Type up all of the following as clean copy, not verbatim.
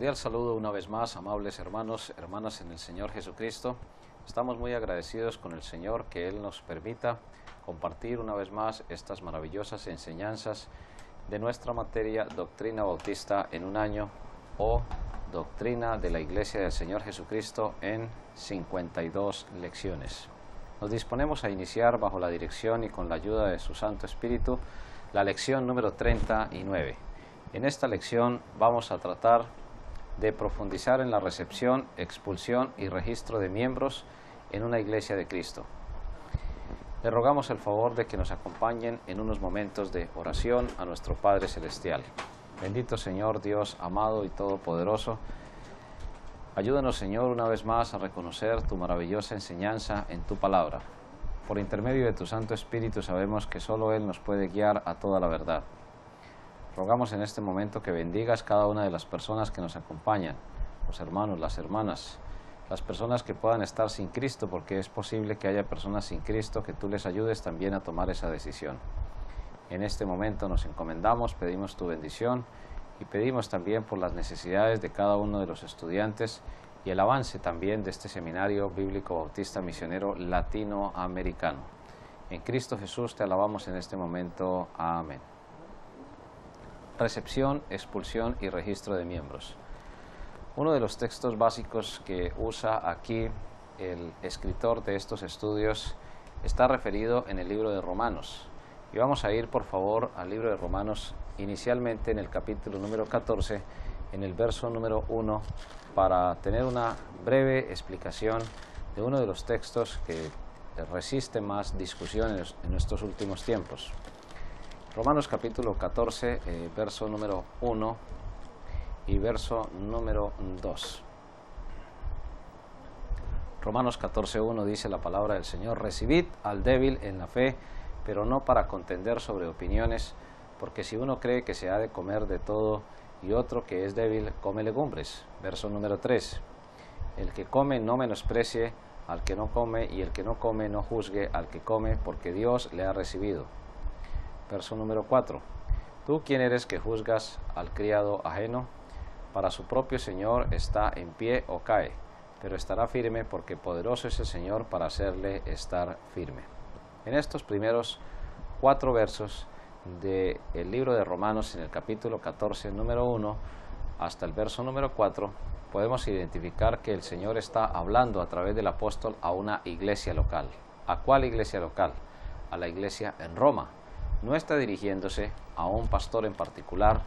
Cordial saludo una vez más, amables hermanos, hermanas en el Señor Jesucristo. Estamos muy agradecidos con el Señor que Él nos permita compartir una vez más estas maravillosas enseñanzas de nuestra materia Doctrina Bautista en un año o Doctrina de la Iglesia del Señor Jesucristo en 52 lecciones. Nos disponemos a iniciar bajo la dirección y con la ayuda de su Santo Espíritu la lección número 39. En esta lección vamos a tratar de profundizar en la recepción, expulsión y registro de miembros en una iglesia de Cristo. Le rogamos el favor de que nos acompañen en unos momentos de oración a nuestro Padre Celestial. Bendito Señor Dios amado y todopoderoso, ayúdanos Señor una vez más a reconocer tu maravillosa enseñanza en tu palabra. Por intermedio de tu Santo Espíritu sabemos que solo Él nos puede guiar a toda la verdad. Rogamos en este momento que bendigas cada una de las personas que nos acompañan, los hermanos, las hermanas, las personas que puedan estar sin Cristo, porque es posible que haya personas sin Cristo, que tú les ayudes también a tomar esa decisión. En este momento nos encomendamos, pedimos tu bendición y pedimos también por las necesidades de cada uno de los estudiantes y el avance también de este seminario bíblico bautista misionero latinoamericano. En Cristo Jesús te alabamos en este momento. Amén. Recepción, expulsión y registro de miembros. Uno de los textos básicos que usa aquí el escritor de estos estudios está referido en el libro de Romanos. Y vamos a ir por favor al libro de Romanos inicialmente en el capítulo número 14, en el verso número 1, para tener una breve explicación de uno de los textos que resiste más discusiones en estos últimos tiempos. Romanos capítulo 14, verso número 1 y verso número 2. Romanos 14, 1 dice la palabra del Señor: recibid al débil en la fe, pero no para contender sobre opiniones, porque si uno cree que se ha de comer de todo y otro que es débil come legumbres. Verso número 3. El que come no menosprecie al que no come, y el que no come no juzgue al que come, porque Dios le ha recibido. Verso número 4. ¿Tú quién eres que juzgas al criado ajeno? Para su propio Señor está en pie o cae, pero estará firme, porque poderoso es el Señor para hacerle estar firme. En estos primeros 4 versos del libro de Romanos, en el capítulo 14, número 1, hasta el verso número 4, podemos identificar que el Señor está hablando a través del apóstol a una iglesia local. ¿A cuál iglesia local? A la iglesia en Roma. No está dirigiéndose a un pastor en particular,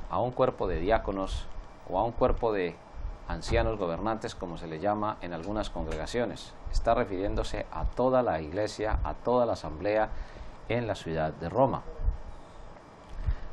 a un cuerpo de diáconos o a un cuerpo de ancianos gobernantes, como se le llama en algunas congregaciones. Está refiriéndose a toda la iglesia, a toda la asamblea en la ciudad de Roma.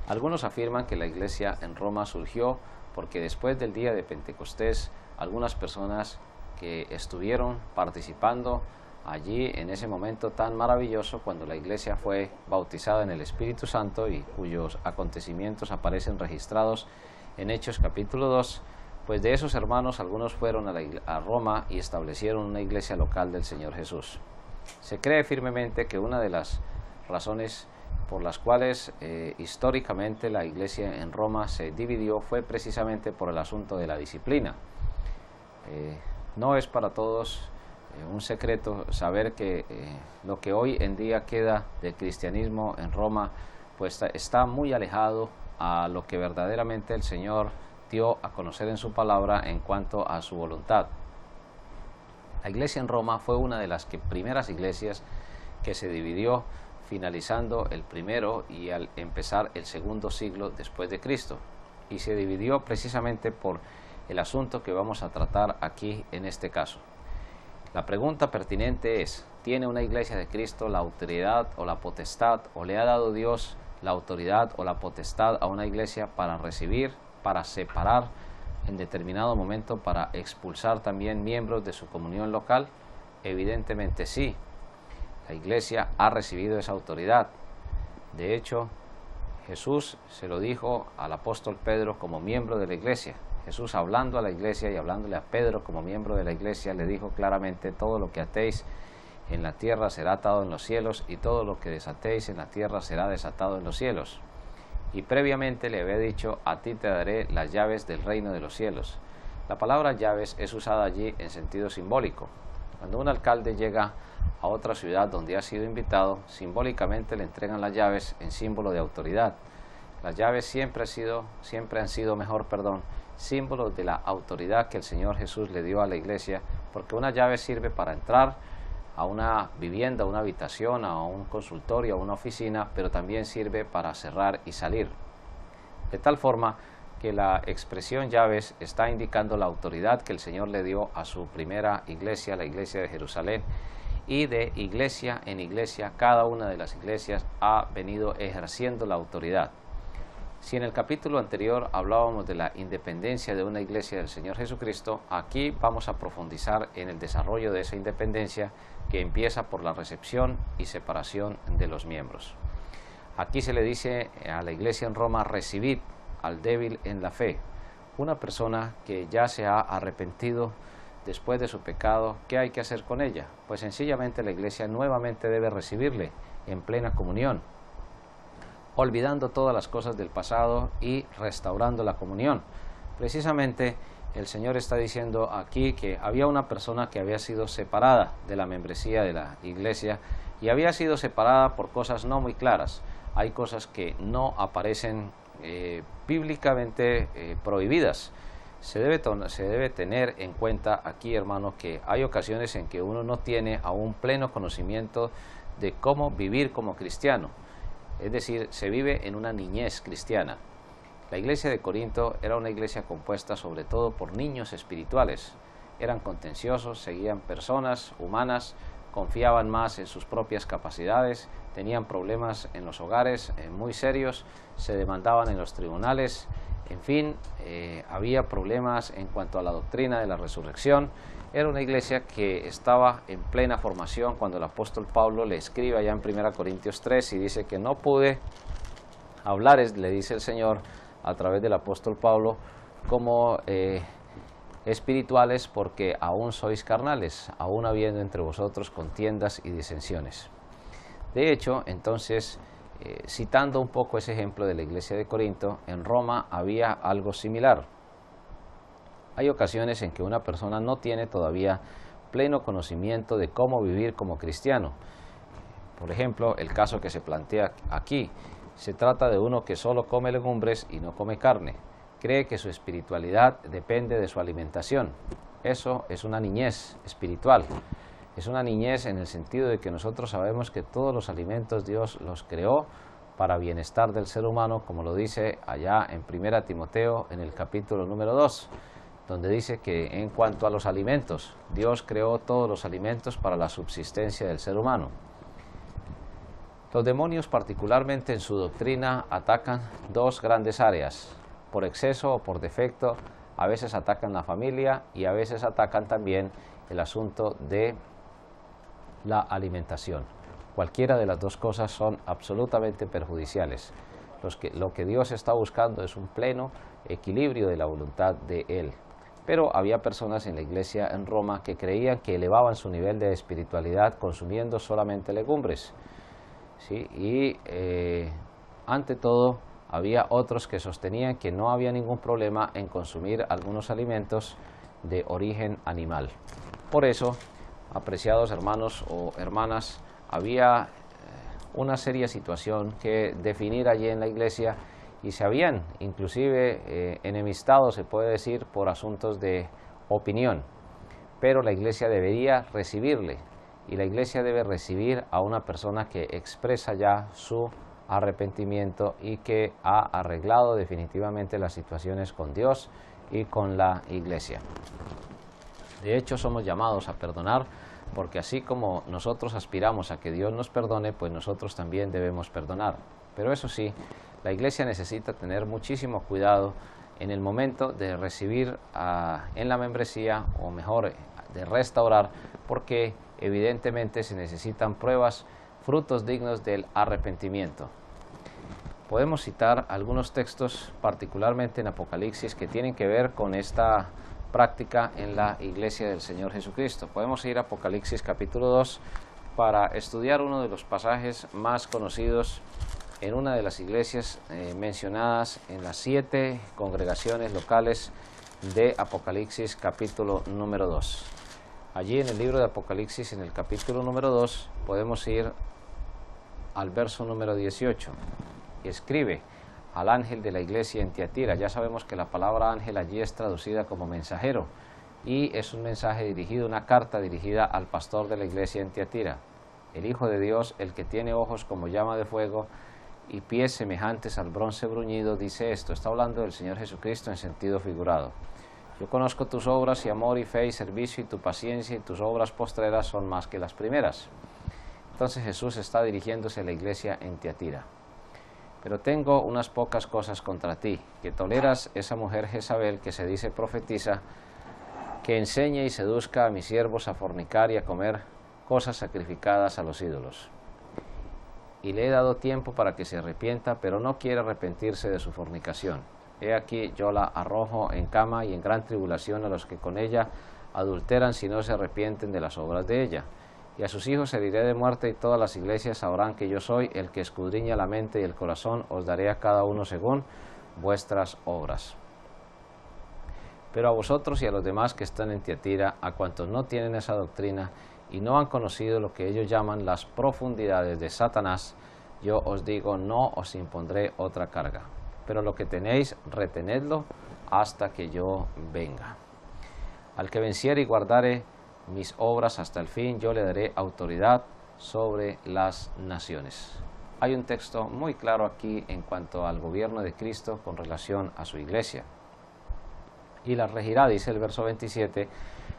Algunos afirman que la iglesia en Roma surgió porque después del día de Pentecostés, algunas personas que estuvieron participando allí en ese momento tan maravilloso cuando la iglesia fue bautizada en el Espíritu Santo y cuyos acontecimientos aparecen registrados en Hechos capítulo 2, pues de esos hermanos algunos fueron a Roma y establecieron una iglesia local del Señor Jesús. Se cree firmemente que una de las razones por las cuales históricamente la iglesia en Roma se dividió fue precisamente por el asunto de la disciplina. No es para todos un secreto saber que lo que hoy en día queda del cristianismo en Roma pues está muy alejado a lo que verdaderamente el Señor dio a conocer en su palabra en cuanto a su voluntad. La iglesia en Roma fue una de las primeras iglesias que se dividió finalizando el primero y al empezar el segundo siglo después de Cristo, y se dividió precisamente por el asunto que vamos a tratar aquí en este caso. La pregunta pertinente es: ¿tiene una iglesia de Cristo la autoridad o la potestad, o le ha dado Dios la autoridad o la potestad a una iglesia para recibir, para separar en determinado momento, para expulsar también miembros de su comunión local? Evidentemente sí. La iglesia ha recibido esa autoridad. De hecho, Jesús se lo dijo al apóstol Pedro como miembro de la iglesia. Jesús, hablando a la iglesia y hablándole a Pedro como miembro de la iglesia, le dijo claramente: todo lo que atéis en la tierra será atado en los cielos, y todo lo que desatéis en la tierra será desatado en los cielos. y previamente le había dicho: a ti te daré las llaves del reino de los cielos. La palabra llaves es usada allí en sentido simbólico. Cuando un alcalde llega a otra ciudad donde ha sido invitado, simbólicamente le entregan las llaves en símbolo de autoridad. Las llaves siempre han sido símbolos de la autoridad que el Señor Jesús le dio a la iglesia, porque una llave sirve para entrar a una vivienda, a una habitación, a un consultorio, a una oficina, pero también sirve para cerrar y salir. De tal forma que la expresión llaves está indicando la autoridad que el Señor le dio a su primera iglesia, la iglesia de Jerusalén, y de iglesia en iglesia, cada una de las iglesias ha venido ejerciendo la autoridad. Si en el capítulo anterior hablábamos de la independencia de una iglesia del Señor Jesucristo, aquí vamos a profundizar en el desarrollo de esa independencia, que empieza por la recepción y separación de los miembros. Aquí se le dice a la iglesia en Roma: recibid al débil en la fe. Una persona que ya se ha arrepentido después de su pecado, ¿qué hay que hacer con ella? Pues sencillamente la iglesia nuevamente debe recibirle en plena comunión, olvidando todas las cosas del pasado y restaurando la comunión. Precisamente el Señor está diciendo aquí que había una persona que había sido separada de la membresía de la iglesia, y había sido separada por cosas no muy claras. Hay cosas que no aparecen bíblicamente prohibidas. Se debe tener en cuenta aquí, hermano, que hay ocasiones en que uno no tiene aún pleno conocimiento de cómo vivir como cristiano. Es decir, se vive en una niñez cristiana. La iglesia de Corinto era una iglesia compuesta sobre todo por niños espirituales. Eran contenciosos, seguían personas humanas, confiaban más en sus propias capacidades, tenían problemas en los hogares muy serios, se demandaban en los tribunales, en fin, había problemas en cuanto a la doctrina de la resurrección. Era una iglesia que estaba en plena formación cuando el apóstol Pablo le escribe allá en 1 Corintios 3 y dice que no pude hablar, le dice el Señor a través del apóstol Pablo, como espirituales, porque aún sois carnales, aún habiendo entre vosotros contiendas y disensiones. De hecho, entonces, citando un poco ese ejemplo de la iglesia de Corinto, en Roma había algo similar. Hay ocasiones en que una persona no tiene todavía pleno conocimiento de cómo vivir como cristiano. Por ejemplo, el caso que se plantea aquí, se trata de uno que solo come legumbres y no come carne. Cree que su espiritualidad depende de su alimentación. Eso es una niñez espiritual. Es una niñez en el sentido de que nosotros sabemos que todos los alimentos Dios los creó para bienestar del ser humano, como lo dice allá en 1 Timoteo en el capítulo número 2, donde dice que en cuanto a los alimentos, Dios creó todos los alimentos para la subsistencia del ser humano. Los demonios, particularmente en su doctrina, atacan dos grandes áreas. Por exceso o por defecto, a veces atacan la familia y a veces atacan también el asunto de la alimentación. Cualquiera de las dos cosas son absolutamente perjudiciales. Lo que Dios está buscando es un pleno equilibrio de la voluntad de Él. Pero había personas en la iglesia en Roma que creían que elevaban su nivel de espiritualidad consumiendo solamente legumbres, ¿sí? Y ante todo, había otros que sostenían que no había ningún problema en consumir algunos alimentos de origen animal. Por eso, apreciados hermanos o hermanas, había una seria situación que definir allí en la iglesia, y se habían inclusive enemistado, se puede decir, por asuntos de opinión. Pero la iglesia debería recibirle, y la iglesia debe recibir a una persona que expresa ya su arrepentimiento y que ha arreglado definitivamente las situaciones con Dios y con la iglesia. De hecho, somos llamados a perdonar, porque así como nosotros aspiramos a que Dios nos perdone, pues nosotros también debemos perdonar. Pero eso sí, la iglesia necesita tener muchísimo cuidado en el momento de recibir en la membresía, o mejor, de restaurar, porque evidentemente se necesitan pruebas, frutos dignos del arrepentimiento. Podemos citar algunos textos, particularmente en Apocalipsis, que tienen que ver con esta práctica en la iglesia del Señor Jesucristo. Podemos ir a Apocalipsis capítulo 2 para estudiar uno de los pasajes más conocidos en una de las iglesias mencionadas en las 7 congregaciones locales de Apocalipsis capítulo número 2. Allí en el libro de Apocalipsis, en el capítulo número 2, podemos ir al verso número 18. Y escribe al ángel de la iglesia en Tiatira. Ya sabemos que la palabra ángel allí es traducida como mensajero, y es un mensaje dirigido, una carta dirigida al pastor de la iglesia en Tiatira. El Hijo de Dios, el que tiene ojos como llama de fuego y pies semejantes al bronce bruñido, dice esto. Está hablando del Señor Jesucristo en sentido figurado. Yo conozco tus obras y amor y fe y servicio y tu paciencia, y tus obras postreras son más que las primeras. Entonces Jesús está dirigiéndose a la iglesia en Tiatira. Pero tengo unas pocas cosas contra ti, que toleras esa mujer Jezabel, que se dice profetiza, que enseña y seduzca a mis siervos a fornicar y a comer cosas sacrificadas a los ídolos. Y le he dado tiempo para que se arrepienta, pero no quiere arrepentirse de su fornicación. He aquí, yo la arrojo en cama y en gran tribulación a los que con ella adulteran, si no se arrepienten de las obras de ella. Y a sus hijos heriré de muerte, y todas las iglesias sabrán que yo soy el que escudriña la mente y el corazón. Os daré a cada uno según vuestras obras. Pero a vosotros y a los demás que están en Tiatira, a cuantos no tienen esa doctrina y no han conocido lo que ellos llaman las profundidades de Satanás, yo os digo, no os impondré otra carga. Pero lo que tenéis, retenedlo hasta que yo venga. Al que venciere y guardare mis obras hasta el fin, yo le daré autoridad sobre las naciones. Hay un texto muy claro aquí en cuanto al gobierno de Cristo con relación a su iglesia. Y las regirá, dice el verso 27,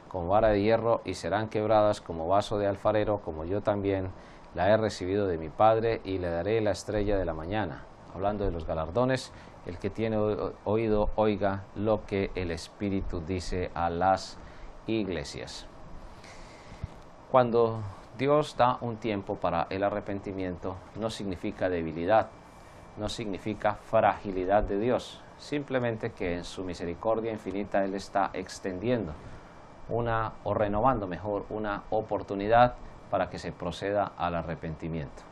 con vara de hierro, y serán quebradas como vaso de alfarero, como yo también la he recibido de mi Padre, y le daré la estrella de la mañana. Hablando de los galardones, el que tiene oído, oiga lo que el Espíritu dice a las iglesias. Cuando Dios da un tiempo para el arrepentimiento, no significa debilidad, no significa fragilidad de Dios, simplemente que en su misericordia infinita Él está extendiendo o renovando mejor una oportunidad para que se proceda al arrepentimiento.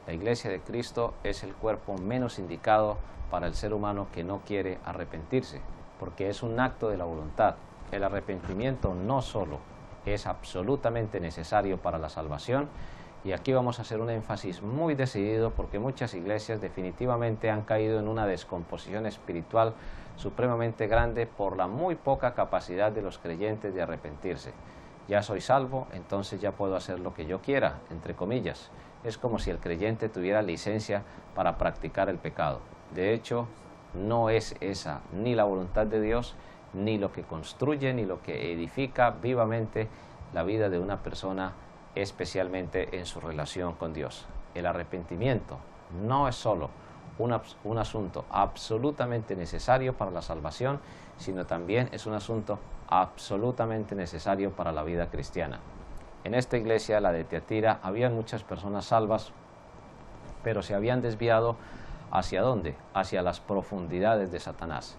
La iglesia de Cristo es el cuerpo menos indicado para el ser humano que no quiere arrepentirse, porque es un acto de la voluntad. El arrepentimiento no solo es absolutamente necesario para la salvación, y aquí vamos a hacer un énfasis muy decidido, porque muchas iglesias definitivamente han caído en una descomposición espiritual supremamente grande por la muy poca capacidad de los creyentes de arrepentirse. Ya soy salvo, entonces ya puedo hacer lo que yo quiera, entre comillas. Es como si el creyente tuviera licencia para practicar el pecado. De hecho, no es esa ni la voluntad de Dios, ni lo que construye, ni lo que edifica vivamente la vida de una persona, especialmente en su relación con Dios. El arrepentimiento no es solo un asunto absolutamente necesario para la salvación, sino también es un asunto absolutamente necesario para la vida cristiana. En esta iglesia, la de Tiatira, había muchas personas salvas, pero se habían desviado ¿hacia dónde? Hacia las profundidades de Satanás.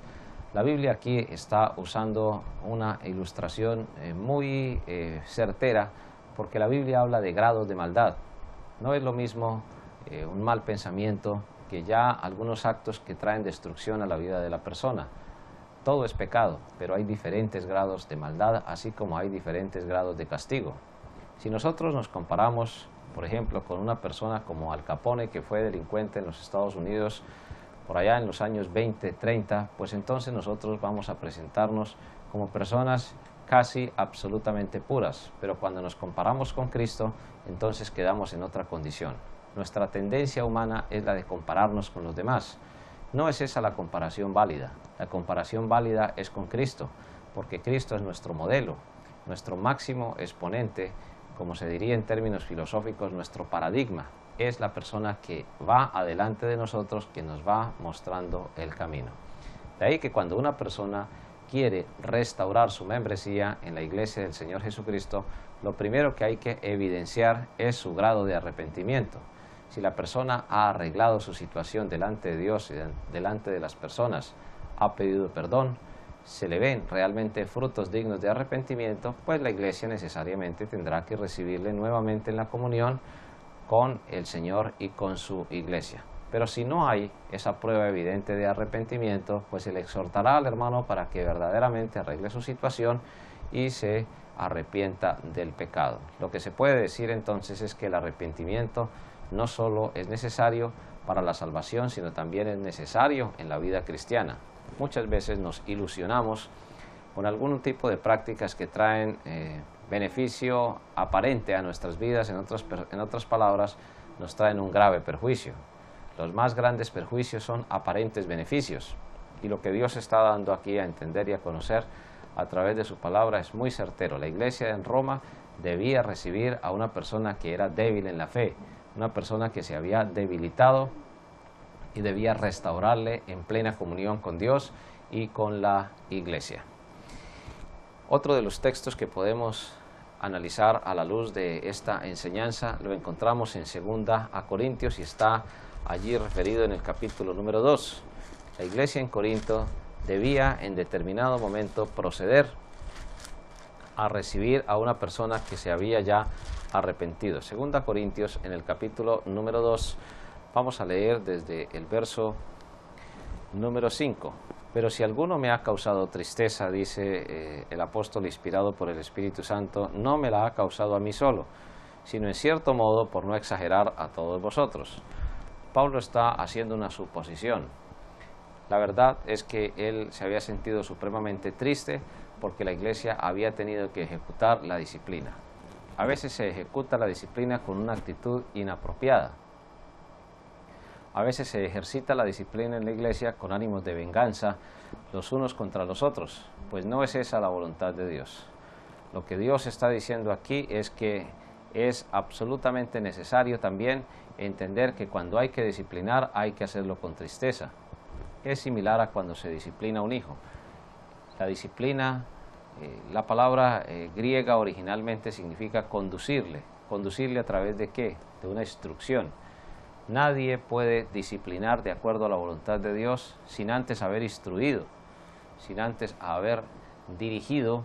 La Biblia aquí está usando una ilustración muy certera, porque la Biblia habla de grados de maldad. No es lo mismo un mal pensamiento que ya algunos actos que traen destrucción a la vida de la persona. Todo es pecado, pero hay diferentes grados de maldad, así como hay diferentes grados de castigo. Si nosotros nos comparamos, por ejemplo, con una persona como Al Capone, que fue delincuente en los Estados Unidos por allá en los años 20, 30, pues entonces nosotros vamos a presentarnos como personas casi absolutamente puras, pero cuando nos comparamos con Cristo, entonces quedamos en otra condición. Nuestra tendencia humana es la de compararnos con los demás. No es esa la comparación válida. La comparación válida es con Cristo, porque Cristo es nuestro modelo, nuestro máximo exponente, como se diría en términos filosóficos, nuestro paradigma. Es la persona que va adelante de nosotros, que nos va mostrando el camino. De ahí que cuando una persona quiere restaurar su membresía en la iglesia del Señor Jesucristo, lo primero que hay que evidenciar es su grado de arrepentimiento. Si la persona ha arreglado su situación delante de Dios y delante de las personas, ha pedido perdón, se le ven realmente frutos dignos de arrepentimiento, pues la iglesia necesariamente tendrá que recibirle nuevamente en la comunión con el Señor y con su iglesia. Pero si no hay esa prueba evidente de arrepentimiento, pues se le exhortará al hermano para que verdaderamente arregle su situación y se arrepienta del pecado. Lo que se puede decir entonces es que el arrepentimiento no solo es necesario para la salvación, sino también es necesario en la vida cristiana. Muchas veces nos ilusionamos con algún tipo de prácticas que traen beneficio aparente a nuestras vidas, en otras palabras, nos traen un grave perjuicio. Los más grandes perjuicios son aparentes beneficios, y lo que Dios está dando aquí a entender y a conocer a través de su palabra es muy certero. La iglesia en Roma debía recibir a una persona que era débil en la fe, una persona que se había debilitado, y debía restaurarle en plena comunión con Dios y con la iglesia. Otro de los textos que podemos analizar a la luz de esta enseñanza lo encontramos en 2 Corintios y está allí referido en el capítulo número 2. La iglesia en Corinto debía en determinado momento proceder a recibir a una persona que se había ya arrepentido. 2 Corintios en el capítulo número 2, vamos a leer desde el verso número 5. Pero si alguno me ha causado tristeza, dice el apóstol inspirado por el Espíritu Santo, no me la ha causado a mí solo, sino en cierto modo, por no exagerar, a todos vosotros. Pablo está haciendo una suposición. La verdad es que él se había sentido supremamente triste porque la iglesia había tenido que ejecutar la disciplina. A veces se ejecuta la disciplina con una actitud inapropiada. A veces se ejercita la disciplina en la iglesia con ánimos de venganza los unos contra los otros, pues no es esa la voluntad de Dios. Lo que Dios está diciendo aquí es que es absolutamente necesario también entender que cuando hay que disciplinar hay que hacerlo con tristeza. Es similar a cuando se disciplina a un hijo. La disciplina, la palabra griega originalmente significa conducirle. ¿Conducirle a través de qué? De una instrucción. Nadie puede disciplinar de acuerdo a la voluntad de Dios sin antes haber instruido, sin antes haber dirigido,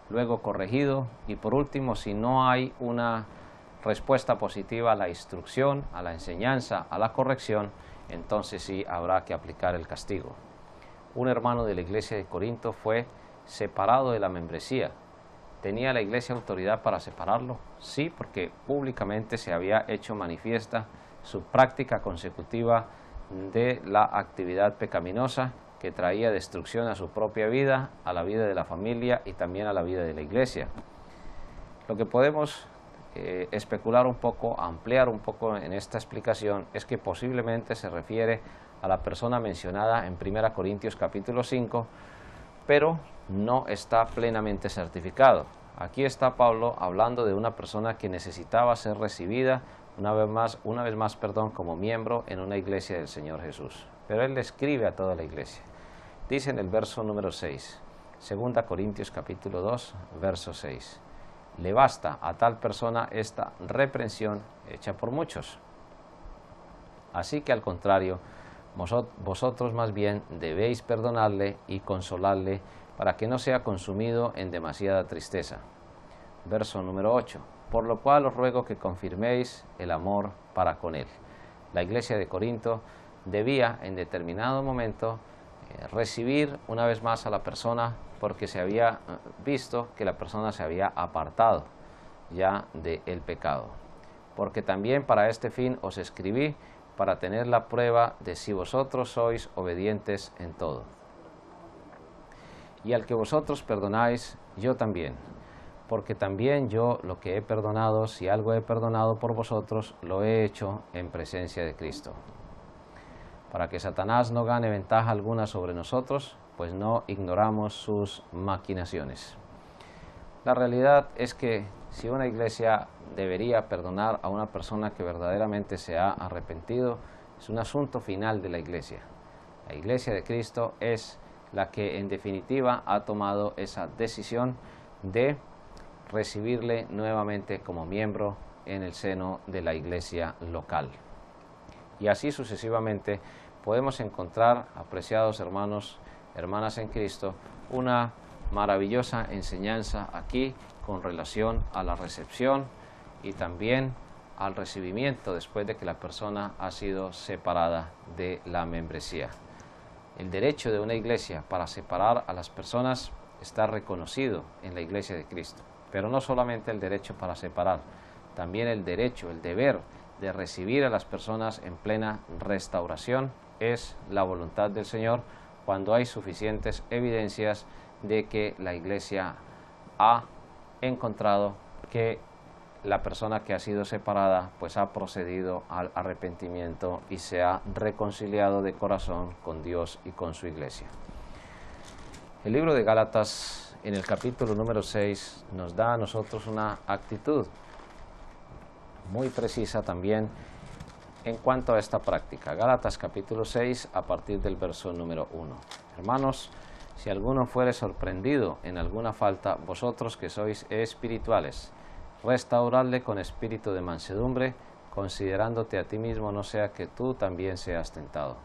luego corregido y por último, si no hay una respuesta positiva a la instrucción, a la enseñanza, a la corrección, entonces sí habrá que aplicar el castigo. Un hermano de la iglesia de Corinto fue separado de la membresía. ¿Tenía la iglesia autoridad para separarlo? Sí, porque públicamente se había hecho manifiesta su práctica consecutiva de la actividad pecaminosa que traía destrucción a su propia vida, a la vida de la familia y también a la vida de la iglesia. Lo que podemos especular un poco, ampliar un poco en esta explicación es que posiblemente se refiere a la persona mencionada en 1 Corintios capítulo 5, pero no está plenamente certificado. Aquí está Pablo hablando de una persona que necesitaba ser recibida una vez más, como miembro en una iglesia del Señor Jesús. Pero él le escribe a toda la iglesia. Dice en el verso número 6, 2 Corintios capítulo 2, verso 6. Le basta a tal persona esta reprensión hecha por muchos. Así que al contrario, vosotros más bien debéis perdonarle y consolarle para que no sea consumido en demasiada tristeza. Verso número 8. Por lo cual os ruego que confirméis el amor para con él. La iglesia de Corinto debía en determinado momento recibir una vez más a la persona porque se había visto que la persona se había apartado ya del pecado. Porque también para este fin os escribí, para tener la prueba de si vosotros sois obedientes en todo. Y al que vosotros perdonáis, yo también. Porque también yo lo que he perdonado, si algo he perdonado por vosotros, lo he hecho en presencia de Cristo. Para que Satanás no gane ventaja alguna sobre nosotros, pues no ignoramos sus maquinaciones. La realidad es que si una iglesia debería perdonar a una persona que verdaderamente se ha arrepentido, es un asunto final de la iglesia. La iglesia de Cristo es la que en definitiva ha tomado esa decisión de recibirle nuevamente como miembro en el seno de la iglesia local. Y así sucesivamente podemos encontrar, apreciados hermanos, hermanas en Cristo, una maravillosa enseñanza aquí con relación a la recepción y también al recibimiento después de que la persona ha sido separada de la membresía. El derecho de una iglesia para separar a las personas está reconocido en la Iglesia de Cristo, pero no solamente el derecho para separar, también el derecho, el deber de recibir a las personas en plena restauración es la voluntad del Señor cuando hay suficientes evidencias de que la Iglesia ha encontrado que la persona que ha sido separada pues ha procedido al arrepentimiento y se ha reconciliado de corazón con Dios y con su Iglesia. El libro de Gálatas, en el capítulo número 6, nos da a nosotros una actitud muy precisa también en cuanto a esta práctica. Gálatas capítulo 6, a partir del verso número 1. Hermanos, si alguno fuere sorprendido en alguna falta, vosotros que sois espirituales, restauradle con espíritu de mansedumbre, considerándote a ti mismo, no sea que tú también seas tentado.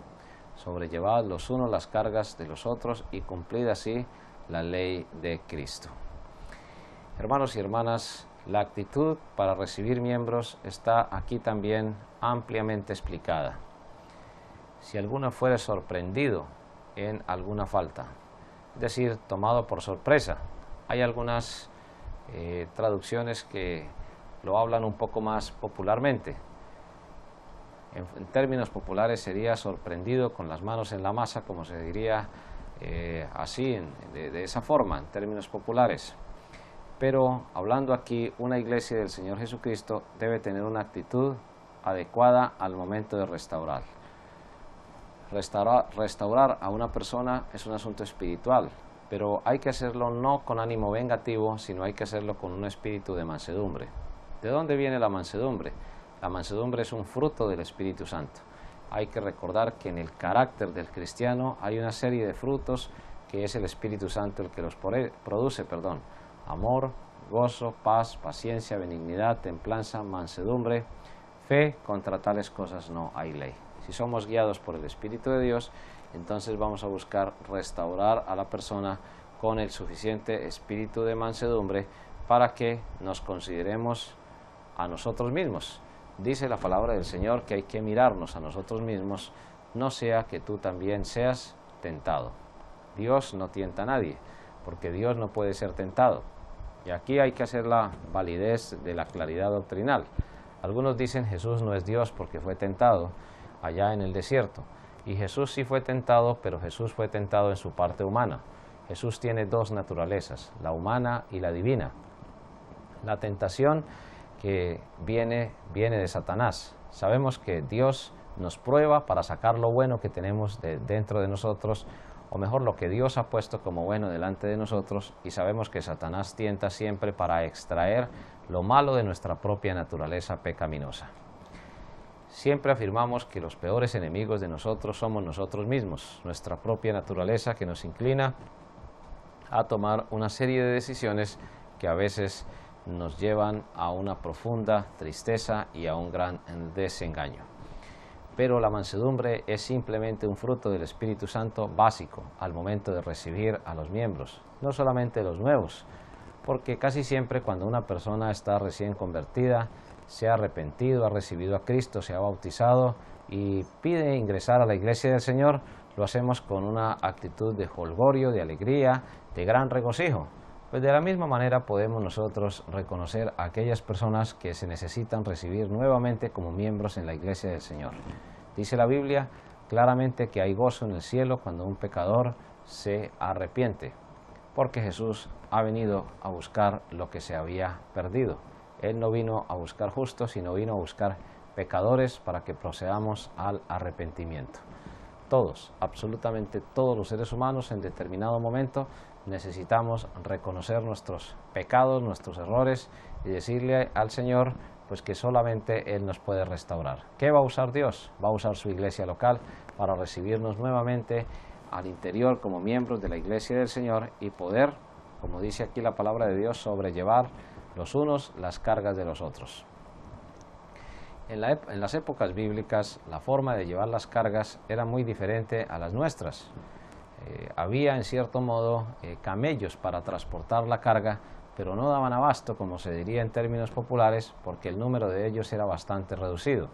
Sobrellevad los unos las cargas de los otros y cumplid así la ley de Cristo. Hermanos y hermanas, la actitud para recibir miembros está aquí también ampliamente explicada. Si alguno fuere sorprendido en alguna falta, es decir, tomado por sorpresa, hay algunas traducciones que lo hablan un poco más popularmente. En términos populares sería sorprendido con las manos en la masa, como se diría así, de esa forma, en términos populares. Pero hablando aquí, una iglesia del Señor Jesucristo debe tener una actitud adecuada al momento de restaurar. Restaurar a una persona es un asunto espiritual, pero hay que hacerlo no con ánimo vengativo, sino hay que hacerlo con un espíritu de mansedumbre. ¿De dónde viene la mansedumbre? La mansedumbre es un fruto del Espíritu Santo. Hay que recordar que en el carácter del cristiano hay una serie de frutos que es el Espíritu Santo el que los produce. Amor, gozo, paz, paciencia, benignidad, templanza, mansedumbre, fe. Contra tales cosas no hay ley. Si somos guiados por el Espíritu de Dios, entonces vamos a buscar restaurar a la persona con el suficiente espíritu de mansedumbre para que nos consideremos a nosotros mismos. Dice la palabra del Señor que hay que mirarnos a nosotros mismos, no sea que tú también seas tentado. Dios no tienta a nadie, porque Dios no puede ser tentado. Y aquí hay que hacer la validez de la claridad doctrinal. Algunos dicen Jesús no es Dios porque fue tentado allá en el desierto. Y Jesús sí fue tentado, pero Jesús fue tentado en su parte humana. Jesús tiene dos naturalezas, la humana y la divina. La tentación que viene de Satanás. Sabemos que Dios nos prueba para sacar lo bueno que tenemos dentro de nosotros, o mejor, lo que Dios ha puesto como bueno delante de nosotros, y sabemos que Satanás tienta siempre para extraer lo malo de nuestra propia naturaleza pecaminosa. Siempre afirmamos que los peores enemigos de nosotros somos nosotros mismos, nuestra propia naturaleza que nos inclina a tomar una serie de decisiones que a veces nos llevan a una profunda tristeza y a un gran desengaño. Pero la mansedumbre es simplemente un fruto del Espíritu Santo básico al momento de recibir a los miembros, no solamente los nuevos, porque casi siempre cuando una persona está recién convertida, se ha arrepentido, ha recibido a Cristo, se ha bautizado y pide ingresar a la iglesia del Señor, lo hacemos con una actitud de jolgorio, de alegría, de gran regocijo. Pues de la misma manera podemos nosotros reconocer a aquellas personas que se necesitan recibir nuevamente como miembros en la iglesia del Señor. Dice la Biblia claramente que hay gozo en el cielo cuando un pecador se arrepiente, porque Jesús ha venido a buscar lo que se había perdido. Él no vino a buscar justos, sino vino a buscar pecadores para que procedamos al arrepentimiento. Todos, absolutamente todos los seres humanos en determinado momento necesitamos reconocer nuestros pecados, nuestros errores y decirle al Señor pues que solamente Él nos puede restaurar. ¿Qué va a usar Dios? Va a usar su iglesia local para recibirnos nuevamente al interior como miembros de la iglesia del Señor y poder, como dice aquí la palabra de Dios, sobrellevar los unos las cargas de los otros. En las épocas bíblicas la forma de llevar las cargas era muy diferente a las nuestras. Había en cierto modo camellos para transportar la carga, pero no daban abasto, como se diría en términos populares, porque el número de ellos era bastante reducido.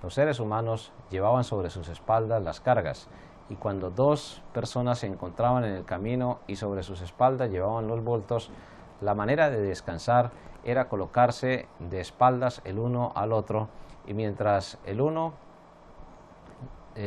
Los seres humanos llevaban sobre sus espaldas las cargas, y cuando dos personas se encontraban en el camino y sobre sus espaldas llevaban los bultos, la manera de descansar era colocarse de espaldas el uno al otro, y mientras el uno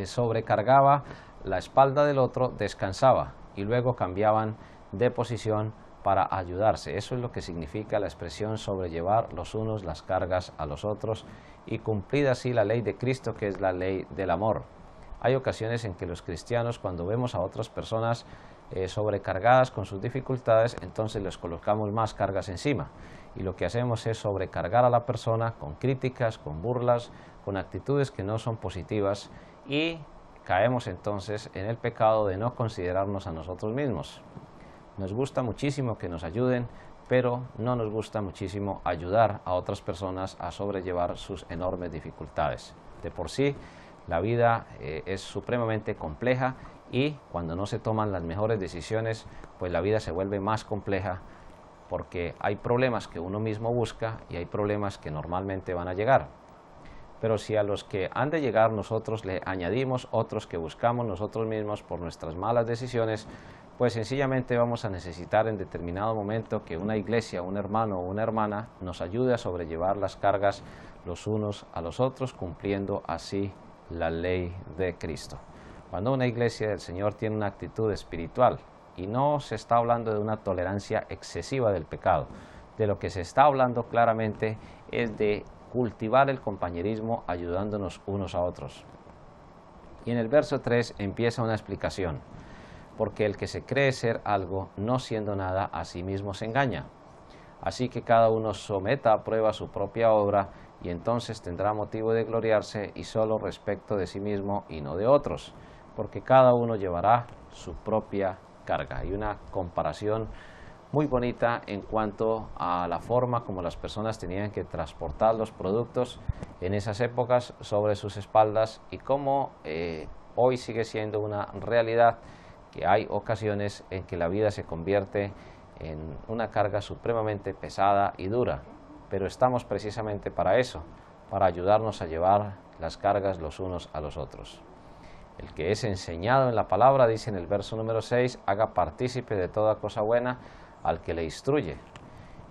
sobrecargaba la espalda del otro, descansaba, y luego cambiaban de posición para ayudarse. Eso es lo que significa la expresión sobrellevar los unos las cargas a los otros, y cumplida así la ley de Cristo, que es la ley del amor. Hay ocasiones en que los cristianos, cuando vemos a otras personas sobrecargadas con sus dificultades, entonces les colocamos más cargas encima, y lo que hacemos es sobrecargar a la persona con críticas, con burlas, con actitudes que no son positivas, y caemos entonces en el pecado de no considerarnos a nosotros mismos. Nos gusta muchísimo que nos ayuden, pero no nos gusta muchísimo ayudar a otras personas a sobrellevar sus enormes dificultades. De por sí, la vida es supremamente compleja, y cuando no se toman las mejores decisiones, pues la vida se vuelve más compleja, porque hay problemas que uno mismo busca y hay problemas que normalmente van a llegar. Pero si a los que han de llegar nosotros le añadimos otros que buscamos nosotros mismos por nuestras malas decisiones, pues sencillamente vamos a necesitar en determinado momento que una iglesia, un hermano o una hermana nos ayude a sobrellevar las cargas los unos a los otros, cumpliendo así la ley de Cristo. Cuando una iglesia del Señor tiene una actitud espiritual, y no se está hablando de una tolerancia excesiva del pecado, de lo que se está hablando claramente es de cultivar el compañerismo ayudándonos unos a otros. Y en el verso 3 empieza una explicación, porque el que se cree ser algo no siendo nada a sí mismo se engaña. Así que cada uno someta a prueba su propia obra, y entonces tendrá motivo de gloriarse y solo respecto de sí mismo y no de otros, porque cada uno llevará su propia carga. Hay una comparación muy bonita en cuanto a la forma como las personas tenían que transportar los productos en esas épocas sobre sus espaldas, y cómo hoy sigue siendo una realidad que hay ocasiones en que la vida se convierte en una carga supremamente pesada y dura, pero estamos precisamente para eso, para ayudarnos a llevar las cargas los unos a los otros. El que es enseñado en la palabra, dice en el verso número 6, haga partícipe de toda cosa buena al que le instruye.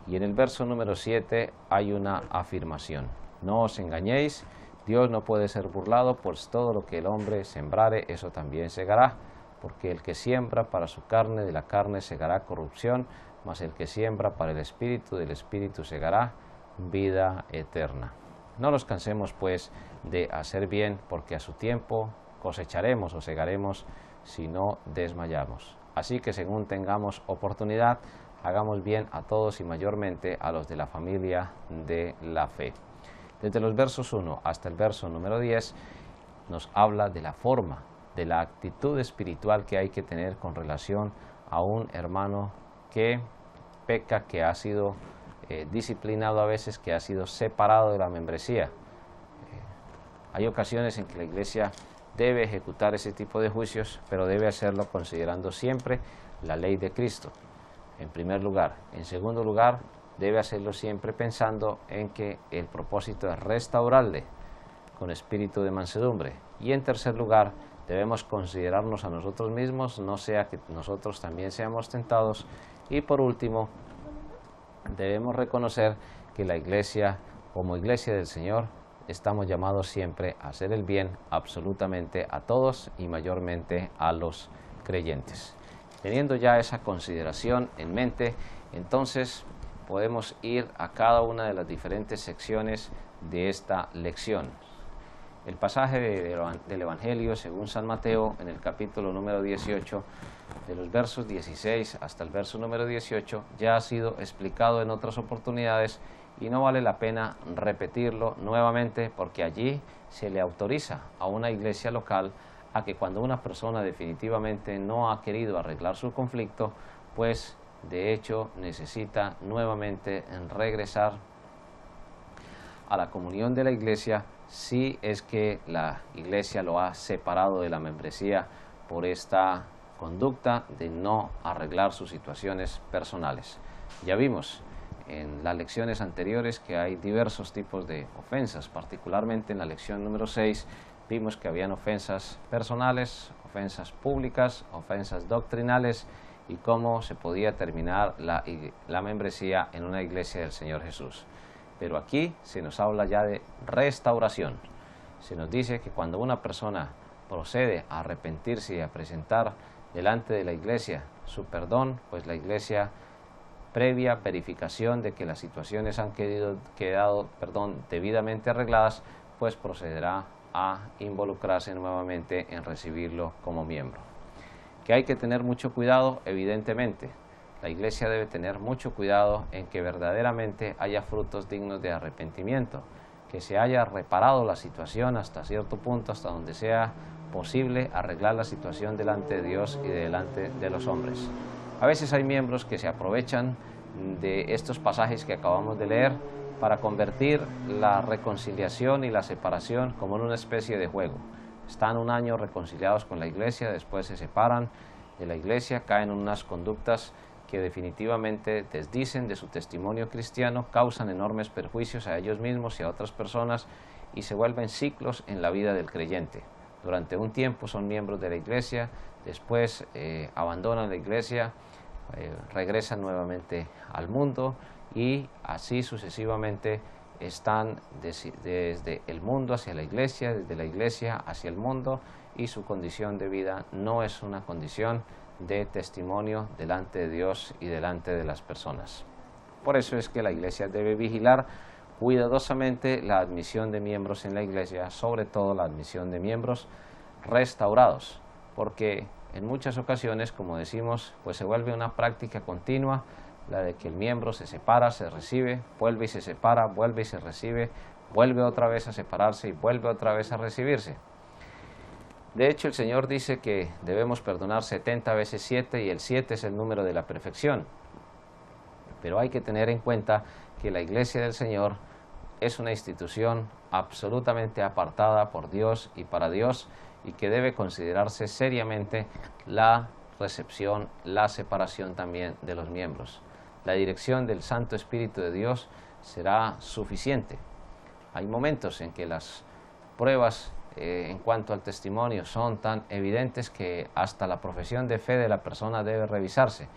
Y en el verso número 7 hay una afirmación: no os engañéis, Dios no puede ser burlado, pues todo lo que el hombre sembrare, eso también segará, porque el que siembra para su carne, de la carne segará corrupción, mas el que siembra para el Espíritu, del Espíritu segará vida eterna. No nos cansemos pues de hacer bien, porque a su tiempo cosecharemos o segaremos si no desmayamos. Así que según tengamos oportunidad, hagamos bien a todos y mayormente a los de la familia de la fe. Desde los versos 1 hasta el verso número 10 nos habla de la forma, de la actitud espiritual que hay que tener con relación a un hermano que peca, que ha sido disciplinado a veces, que ha sido separado de la membresía. Hay ocasiones en que la iglesia debe ejecutar ese tipo de juicios, pero debe hacerlo considerando siempre la ley de Cristo, en primer lugar. En segundo lugar, debe hacerlo siempre pensando en que el propósito es restaurarle con espíritu de mansedumbre. Y en tercer lugar, debemos considerarnos a nosotros mismos, no sea que nosotros también seamos tentados. Y por último, debemos reconocer que la iglesia, como iglesia del Señor, estamos llamados siempre a hacer el bien absolutamente a todos y mayormente a los creyentes. Teniendo ya esa consideración en mente, entonces podemos ir a cada una de las diferentes secciones de esta lección. El pasaje del Evangelio según San Mateo, en el capítulo número 18, de los versos 16 hasta el verso número 18, ya ha sido explicado en otras oportunidades y no vale la pena repetirlo nuevamente, porque allí se le autoriza a una iglesia local a que cuando una persona definitivamente no ha querido arreglar su conflicto, pues de hecho necesita nuevamente regresar a la comunión de la iglesia, si es que la iglesia lo ha separado de la membresía por esta conducta de no arreglar sus situaciones personales. Ya vimos en las lecciones anteriores que hay diversos tipos de ofensas, particularmente en la lección número 6 vimos que habían ofensas personales, ofensas públicas, ofensas doctrinales y cómo se podía terminar la membresía en una iglesia del Señor Jesús. Pero aquí se nos habla ya de restauración. Se nos dice que cuando una persona procede a arrepentirse y a presentar delante de la iglesia su perdón, pues la iglesia, previa verificación de que las situaciones han quedado debidamente arregladas, pues procederá a involucrarse nuevamente en recibirlo como miembro. Que hay que tener mucho cuidado, evidentemente. La iglesia debe tener mucho cuidado en que verdaderamente haya frutos dignos de arrepentimiento, que se haya reparado la situación hasta cierto punto, hasta donde sea posible arreglar la situación delante de Dios y delante de los hombres. A veces hay miembros que se aprovechan de estos pasajes que acabamos de leer para convertir la reconciliación y la separación como en una especie de juego. Están un año reconciliados con la iglesia, después se separan de la iglesia, caen en unas conductas que definitivamente desdicen de su testimonio cristiano, causan enormes perjuicios a ellos mismos y a otras personas y se vuelven ciclos en la vida del creyente. Durante un tiempo son miembros de la iglesia, después abandonan la iglesia, regresan nuevamente al mundo y así sucesivamente están desde el mundo hacia la iglesia, desde la iglesia hacia el mundo, y su condición de vida no es una condición de testimonio delante de Dios y delante de las personas. Por eso es que la iglesia debe vigilar cuidadosamente la admisión de miembros en la iglesia, sobre todo la admisión de miembros restaurados, porque en muchas ocasiones, como decimos, pues se vuelve una práctica continua la de que el miembro se separa, se recibe, vuelve y se separa, vuelve y se recibe, vuelve otra vez a separarse y vuelve otra vez a recibirse. De hecho, el Señor dice que debemos perdonar 70 veces 7 y el 7 es el número de la perfección. Pero hay que tener en cuenta que la iglesia del Señor es una institución absolutamente apartada por Dios y para Dios y que debe considerarse seriamente la recepción, la separación también de los miembros. La dirección del Santo Espíritu de Dios será suficiente. Hay momentos en que las pruebas en cuanto al testimonio son tan evidentes que hasta la profesión de fe de la persona debe revisarse.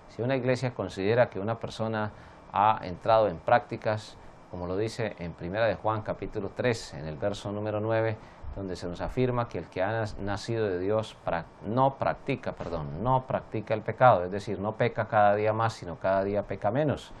Si una iglesia considera que una persona ha entrado en prácticas, como lo dice en 1 de Juan capítulo 3, en el verso número 9, donde se nos afirma que el que ha nacido de Dios no practica el pecado, es decir, no peca cada día más, sino cada día peca menos.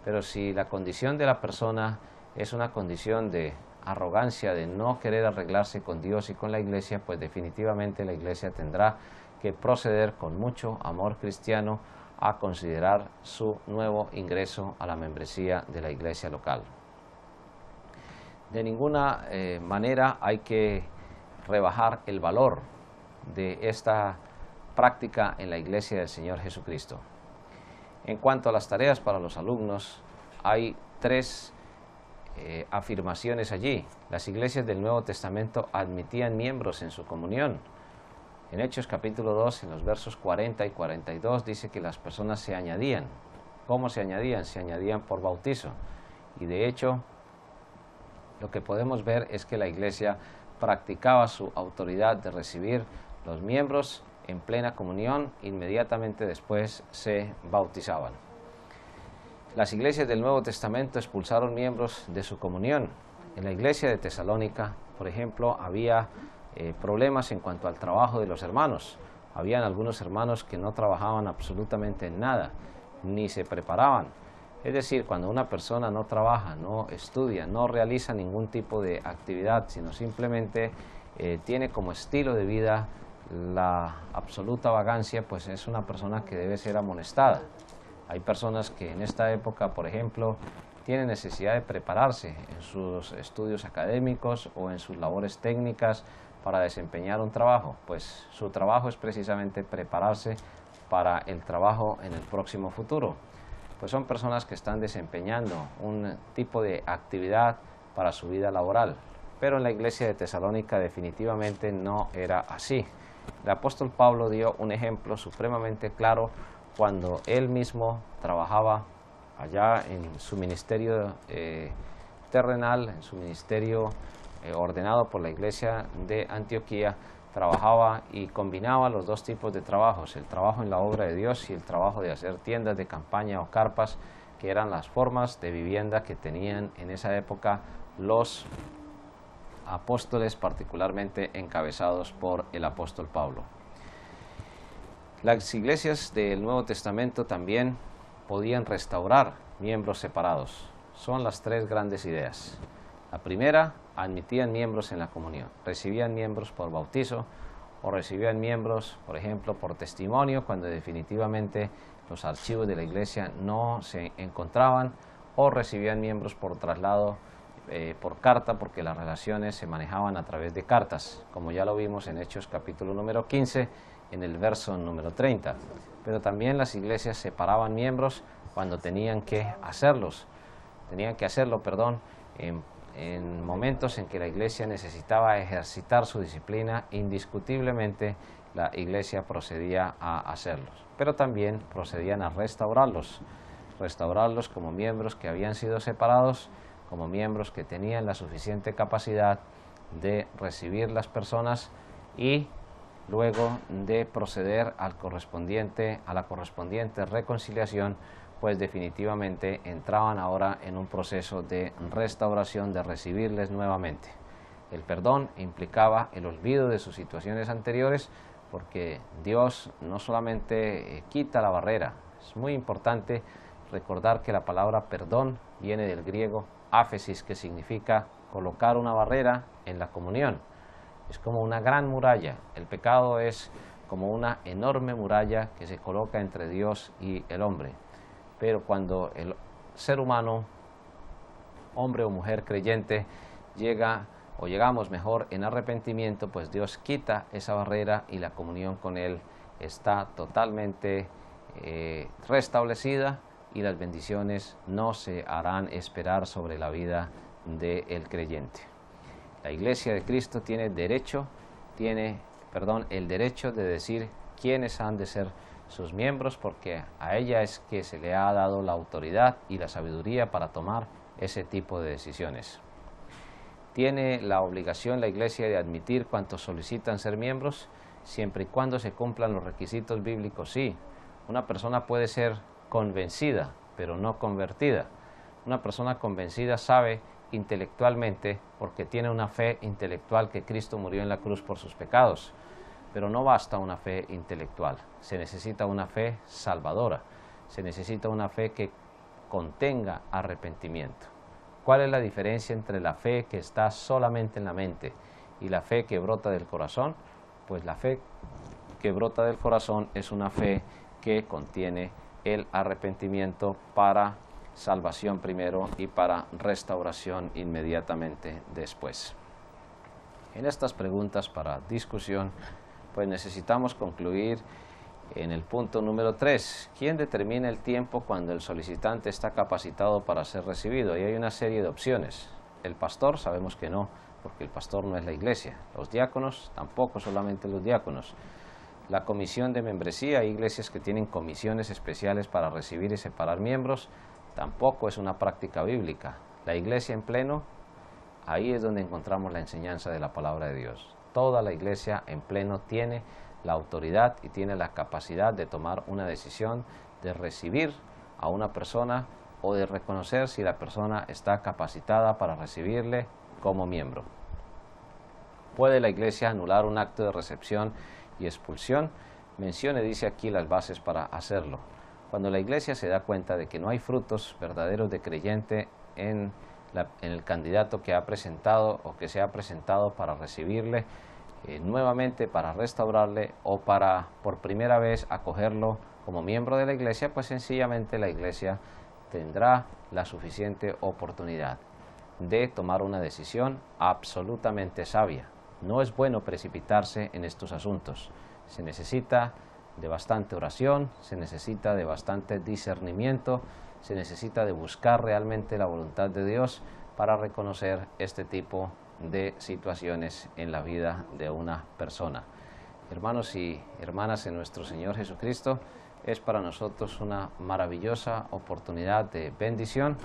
Pero si la condición de la persona es una condición de arrogancia, de no querer arreglarse con Dios y con la iglesia, pues definitivamente la iglesia tendrá que proceder con mucho amor cristiano a considerar su nuevo ingreso a la membresía de la iglesia local. De ninguna manera hay que rebajar el valor de esta práctica en la iglesia del Señor Jesucristo. En cuanto a las tareas para los alumnos, hay tres afirmaciones allí. Las iglesias del Nuevo Testamento admitían miembros en su comunión. En Hechos capítulo 2, en los versos 40 y 42, dice que las personas se añadían. ¿Cómo se añadían? Se añadían por bautizo. Y de hecho, lo que podemos ver es que la iglesia practicaba su autoridad de recibir los miembros en plena comunión, inmediatamente después se bautizaban. Las iglesias del Nuevo Testamento expulsaron miembros de su comunión. En la iglesia de Tesalónica, por ejemplo, había problemas en cuanto al trabajo de los hermanos. Habían algunos hermanos que no trabajaban absolutamente en nada, ni se preparaban. Es decir, cuando una persona no trabaja, no estudia, no realiza ningún tipo de actividad, sino simplemente tiene como estilo de vida la absoluta vagancia, pues es una persona que debe ser amonestada. Hay personas que en esta época, por ejemplo, tienen necesidad de prepararse en sus estudios académicos o en sus labores técnicas para desempeñar un trabajo. Pues su trabajo es precisamente prepararse para el trabajo en el próximo futuro. Pues son personas que están desempeñando un tipo de actividad para su vida laboral. Pero en la iglesia de Tesalónica definitivamente no era así. El apóstol Pablo dio un ejemplo supremamente claro cuando él mismo trabajaba allá en su ministerio terrenal, en su ministerio ordenado por la iglesia de Antioquía, trabajaba y combinaba los dos tipos de trabajos, el trabajo en la obra de Dios y el trabajo de hacer tiendas de campaña o carpas, que eran las formas de vivienda que tenían en esa época los apóstoles, particularmente encabezados por el apóstol Pablo. Las iglesias del Nuevo Testamento también podían restaurar miembros separados. Son las tres grandes ideas. La primera, admitían miembros en la comunión, recibían miembros por bautizo o recibían miembros, por ejemplo, por testimonio, cuando definitivamente los archivos de la iglesia no se encontraban, o recibían miembros por traslado por carta, porque las relaciones se manejaban a través de cartas, como ya lo vimos en Hechos capítulo número 15, en el verso número 30. Pero también las iglesias separaban miembros cuando tenían que hacerlo, en momentos en que la iglesia necesitaba ejercitar su disciplina. Indiscutiblemente la iglesia procedía a hacerlos, pero también procedían a restaurarlos como miembros que habían sido separados, como miembros que tenían la suficiente capacidad de recibir las personas y luego de proceder a la correspondiente reconciliación, pues definitivamente entraban ahora en un proceso de restauración, de recibirles nuevamente. El perdón implicaba el olvido de sus situaciones anteriores, porque Dios no solamente quita la barrera. Es muy importante recordar que la palabra perdón viene del griego áfesis, que significa colocar una barrera en la comunión. Es como una gran muralla. El pecado es como una enorme muralla que se coloca entre Dios y el hombre. Pero cuando el ser humano, hombre o mujer creyente, llegamos mejor en arrepentimiento, pues Dios quita esa barrera y la comunión con Él está totalmente restablecida, y las bendiciones no se harán esperar sobre la vida del creyente. La iglesia de Cristo tiene el derecho de decir quiénes han de ser sus miembros, porque a ella es que se le ha dado la autoridad y la sabiduría para tomar ese tipo de decisiones. ¿Tiene la obligación la iglesia de admitir cuantos solicitan ser miembros, siempre y cuando se cumplan los requisitos bíblicos? Sí. Una persona puede ser convencida, pero no convertida. Una persona convencida sabe intelectualmente, porque tiene una fe intelectual, que Cristo murió en la cruz por sus pecados. Pero no basta una fe intelectual, se necesita una fe salvadora, se necesita una fe que contenga arrepentimiento. ¿Cuál es la diferencia entre la fe que está solamente en la mente y la fe que brota del corazón? Pues la fe que brota del corazón es una fe que contiene el arrepentimiento para salvación primero y para restauración inmediatamente después. En estas preguntas para discusión, pues necesitamos concluir en el punto número 3. ¿Quién determina el tiempo cuando el solicitante está capacitado para ser recibido? Y hay una serie de opciones. El pastor, sabemos que no, porque el pastor no es la iglesia. Los diáconos, tampoco solamente los diáconos. La comisión de membresía, hay iglesias que tienen comisiones especiales para recibir y separar miembros, tampoco es una práctica bíblica. La iglesia en pleno, ahí es donde encontramos la enseñanza de la palabra de Dios. Toda la iglesia en pleno tiene la autoridad y tiene la capacidad de tomar una decisión de recibir a una persona o de reconocer si la persona está capacitada para recibirle como miembro. ¿Puede la iglesia anular un acto de recepción y expulsión? Dice aquí las bases para hacerlo. Cuando la iglesia se da cuenta de que no hay frutos verdaderos de creyente en el candidato que ha presentado o que se ha presentado para recibirle nuevamente, para restaurarle o para por primera vez acogerlo como miembro de la iglesia, pues sencillamente la iglesia tendrá la suficiente oportunidad de tomar una decisión absolutamente sabia. No es bueno precipitarse en estos asuntos. Se necesita de bastante oración, se necesita de bastante discernimiento, se necesita de buscar realmente la voluntad de Dios para reconocer este tipo de situaciones en la vida de una persona. Hermanos y hermanas en nuestro Señor Jesucristo, es para nosotros una maravillosa oportunidad de bendición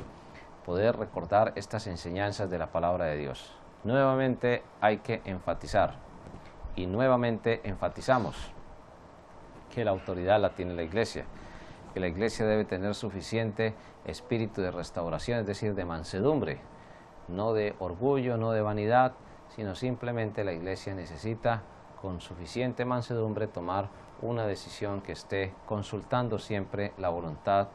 poder recordar estas enseñanzas de la palabra de Dios. Nuevamente hay que enfatizar, y nuevamente enfatizamos, que la autoridad la tiene la iglesia, que la iglesia debe tener suficiente espíritu de restauración, es decir, de mansedumbre, no de orgullo, no de vanidad, sino simplemente la iglesia necesita con suficiente mansedumbre tomar una decisión que esté consultando siempre la voluntad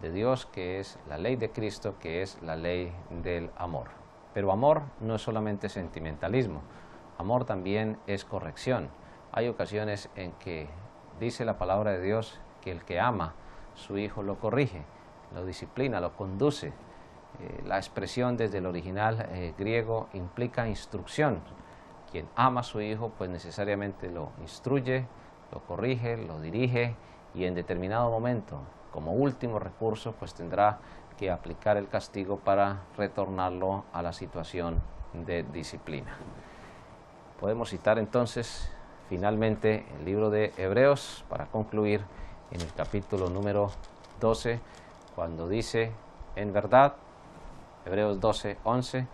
de Dios, que es la ley de Cristo, que es la ley del amor. Pero amor no es solamente sentimentalismo, amor también es corrección. Hay ocasiones en que dice la palabra de Dios que el que ama, su hijo lo corrige, lo disciplina, lo conduce. La expresión desde el original griego implica instrucción. Quien ama a su hijo, pues necesariamente lo instruye, lo corrige, lo dirige, y en determinado momento, como último recurso, pues tendrá que aplicar el castigo para retornarlo a la situación de disciplina. Podemos citar entonces finalmente el libro de Hebreos para concluir en el capítulo número 12, cuando dice: en verdad, Hebreos 12, 11,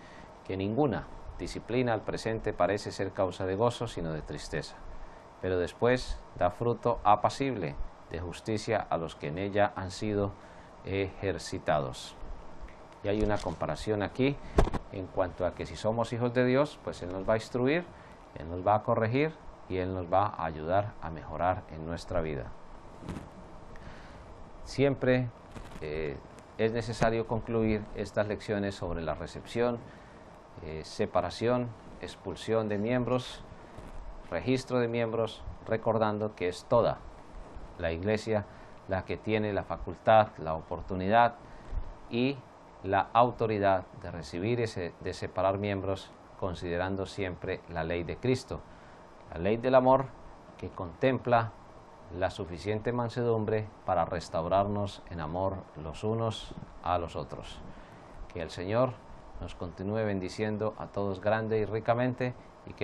que ninguna disciplina al presente parece ser causa de gozo, sino de tristeza, pero después da fruto apacible de justicia a los que en ella han sido ejercitados. Y hay una comparación aquí en cuanto a que si somos hijos de Dios, pues Él nos va a instruir, Él nos va a corregir y Él nos va a ayudar a mejorar en nuestra vida. Siempre es necesario concluir estas lecciones sobre la recepción, separación, expulsión de miembros, registro de miembros, recordando que es toda la iglesia la que tiene la facultad, la oportunidad y la autoridad de recibir de separar miembros, considerando siempre la ley de Cristo, la ley del amor, que contempla la suficiente mansedumbre para restaurarnos en amor los unos a los otros. Que el Señor nos continúe bendiciendo a todos grande y ricamente,